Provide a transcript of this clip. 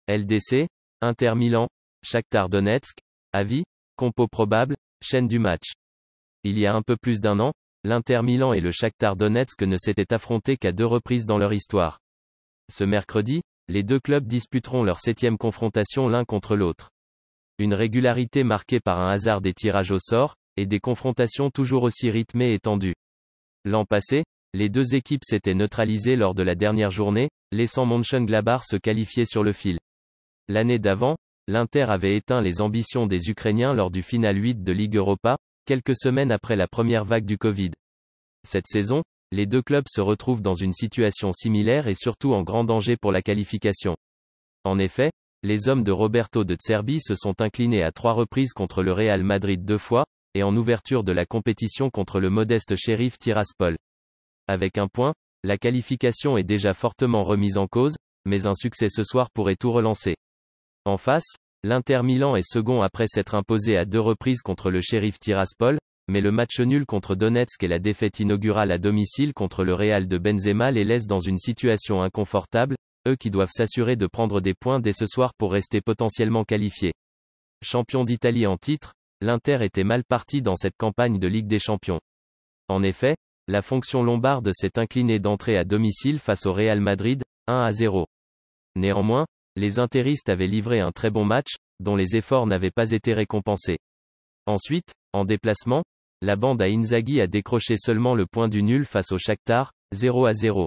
LDC, Inter Milan, Shakhtar Donetsk, avis, compo probable, chaîne du match. Il y a un peu plus d'un an, l'Inter Milan et le Shakhtar Donetsk ne s'étaient affrontés qu'à 2 reprises dans leur histoire. Ce mercredi, les deux clubs disputeront leur 7e confrontation l'un contre l'autre. Une régularité marquée par un hasard des tirages au sort, et des confrontations toujours aussi rythmées et tendues. L'an passé, les deux équipes s'étaient neutralisées lors de la dernière journée, laissant Mönchengladbach se qualifier sur le fil. L'année d'avant, l'Inter avait éteint les ambitions des Ukrainiens lors du Final 8 de Ligue Europa, quelques semaines après la première vague du Covid. Cette saison, les deux clubs se retrouvent dans une situation similaire et surtout en grand danger pour la qualification. En effet, les hommes de Roberto De Zerbi se sont inclinés à 3 reprises contre le Real Madrid 2 fois, et en ouverture de la compétition contre le modeste Sheriff Tiraspol. Avec un point, la qualification est déjà fortement remise en cause, mais un succès ce soir pourrait tout relancer. En face, l'Inter Milan est second après s'être imposé à 2 reprises contre le Sheriff Tiraspol, mais le match nul contre Donetsk et la défaite inaugurale à domicile contre le Real de Benzema les laissent dans une situation inconfortable, eux qui doivent s'assurer de prendre des points dès ce soir pour rester potentiellement qualifiés. Champion d'Italie en titre, l'Inter était mal parti dans cette campagne de Ligue des Champions. En effet, la fonction lombarde s'est inclinée d'entrée à domicile face au Real Madrid, 1-0. Néanmoins, les interistes avaient livré un très bon match, dont les efforts n'avaient pas été récompensés. Ensuite, en déplacement, la bande à Inzaghi a décroché seulement le point du nul face au Shakhtar, 0-0.